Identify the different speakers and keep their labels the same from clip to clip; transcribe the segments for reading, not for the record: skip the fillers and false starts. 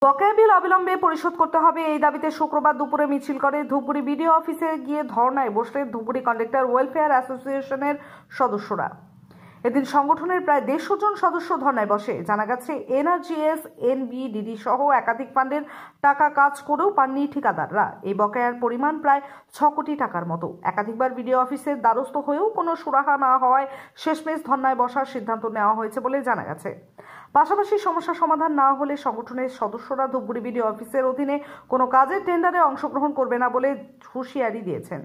Speaker 1: বকেয়া বিল অবিলম্বে পরিশোধ করতে হবে এই দাবিতে শুক্রবার দুপুরে মিছিল করে ধূপগুড়ি বিডিও অফিসে গিয়ে ধর্নায় বসলেন ধূপগুড়ি কন্ডাক্টর ওয়েলফেয়ার অ্যাসোসিয়েশনের সদস্যরা। এদিন সংগঠনের প্রায় 150 জন সদস্য ধর্নায় বসে। জানা গেছে এনআরজিএস, এনবিডিডি সহ একাধিক ফান্ডের টাকা কাজ করেও পাননি ঠিকাদাররা। এই বকেয়ার পরিমাণ প্রায় 6 কোটি টাকার মতো। একাধিকবার বিডিও অফিসের দ্বারস্থ হয়েও কোনো সুরাহা না হওয়ায় শেষমেশ ধর্নায় বসার সিদ্ধান্ত নেওয়া হয়েছে বলে জানা গেছে। পাশাপাশি সমস্যা সমাধান না হলে সংগঠনের সদস্যরা ধূপগুড়ি বিডিও অফিসের অধীনে কোনো কাজের টেন্ডারে অংশগ্রহণ করবে না বলে হুঁশিয়ারি দিয়েছেন।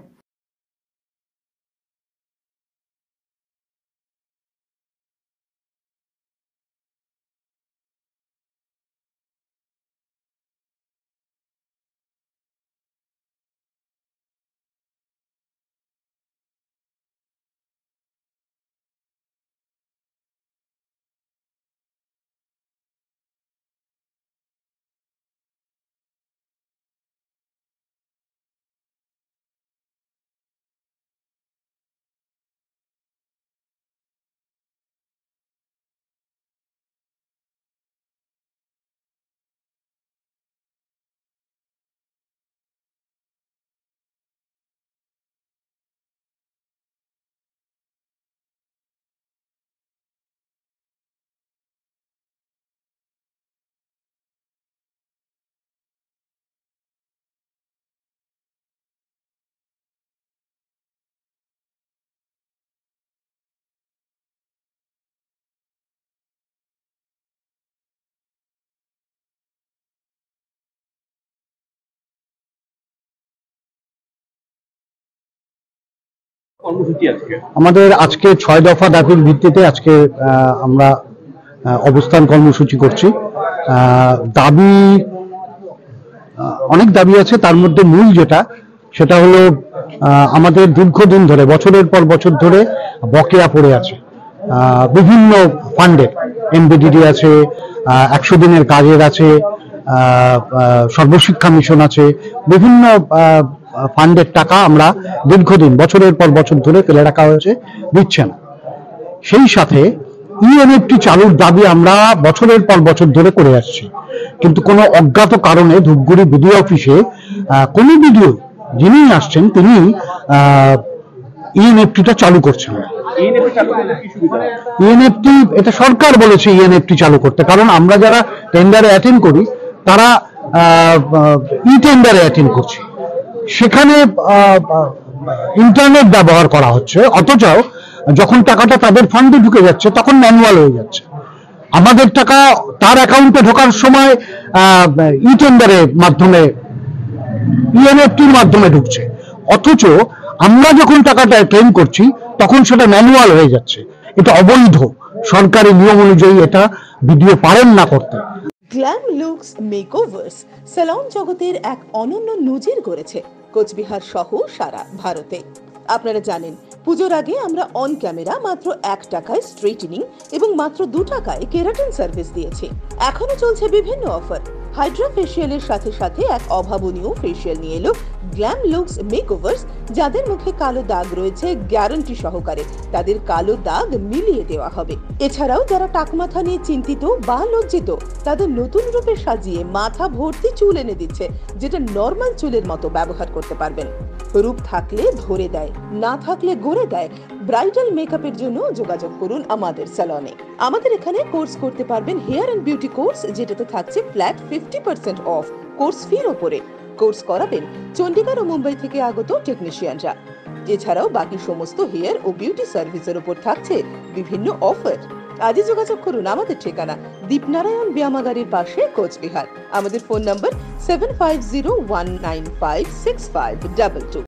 Speaker 2: আমাদের আজকে 6 দফা দাবির ভিত্তিতে আজকে আমরা অবস্থান কর্মসূচি করছি। দাবি অনেক দাবি আছে, তার মধ্যে মূল সেটা হলো আমাদের দীর্ঘদিন ধরে বছরের পর বছর ধরে বকেয়া পড়ে আছে বিভিন্ন ফান্ডের। এমবিডিডি আছে, 100 দিনের কাজের আছে, সর্বশিক্ষা মিশন আছে, বিভিন্ন ফান্ডের টাকা আমরা দীর্ঘদিন বছরের পর বছর ধরে ফেলে রাখা হয়েছে, দিচ্ছে না। সেই সাথে ইএনএফটি চালুর দাবি আমরা বছরের পর বছর ধরে করে আসছি, কিন্তু কোনো অজ্ঞাত কারণে ধূপগুড়ি বিডিও অফিসে কোনো বিডিও যিনি আসছেন তিনি ইএনএফটিটা চালু করছেন না। ইএনএফটি এটা সরকার বলেছে ইএনএফটি চালু করতে, কারণ আমরা যারা টেন্ডারে অ্যাটেন্ড করি তারা ই টেন্ডারে অ্যাটেন্ড করছি, সেখানে ইন্টারনেট ব্যবহার করা হচ্ছে, অথচ যখন টাকাটা তাদের ফান্ডে ঢুকে যাচ্ছে তখন ম্যানুয়াল হয়ে যাচ্ছে। আমাদের টাকা তার অ্যাকাউন্টে ঢোকার সময় ই টেন্ডারের মাধ্যমে, ইএনএফটির মাধ্যমে ঢুকছে, অথচ আমরা যখন টাকাটা ক্লেম করছি তখন সেটা ম্যানুয়াল হয়ে যাচ্ছে। এটা অবৈধ, সরকারি নিয়ম অনুযায়ী এটা বিডিও পারেন না করতে।
Speaker 3: গ্ল্যাম লুকস মেকওভার্স সেলন জগতের এক অনন্য নজির গড়েছে কোচবিহার সহ সারা ভারতে। আপনারা জানেন পুজোর আগে আমরা অন ক্যামেরা মাত্র 1 টাকায় স্ট্রেটনিং এবং মাত্র 2 টাকায় কেরাটিন সার্ভিস দিয়েছি। এখনো চলছে বিভিন্ন অফার। হাইড্রা ফেসিয়ালের সাথে সাথে এক অভাবনীয় ফেসিয়াল নিয়ে এলো গ্ল্যাম লুকস মেকওভার্স। যাদের মুখে কালো দাগ রয়েছে, গ্যারান্টি সহকারে তাদের কালো দাগ মিলিয়ে দেওয়া হবে। এছাড়াও যারা টাকমাথা নিয়ে চিন্তিত বা লজ্জিত, তাদের নতুন রূপে সাজিয়ে মাথা ভর্তি চুল এনে দিচ্ছে, যেটা নর্মাল চুলের মতো ব্যবহার করতে পারবেন। রূপ থাকলে ধরে দেয়, না থাকলে গড়ে দেয়। ব্রাইডাল মেকআপের জন্য যোগাযোগ করুন আমাদের স্যালনে। আমাদের এখানে কোর্স করতে পারবেন হেয়ার এন্ড বিউটি কোর্স, যেটাতে থাকছে ফ্ল্যাট 50% অফ কোর্স ফির ওপরে। কোর্স করাবেন চণ্ডীগড় ও মুম্বাই থেকে আগত টেকনিশিয়ানরা। এছাড়াও বাকি সমস্ত হেয়ার ও বিউটি সার্ভিসের উপর থাকছে বিভিন্ন অফার। আজই যোগাযোগ করুন আমাদের ঠিকানা দীপনারায়ণ ব্যায়ামাগারের পাশে, কোচবিহার। আমাদের ফোন নম্বর 7501956522।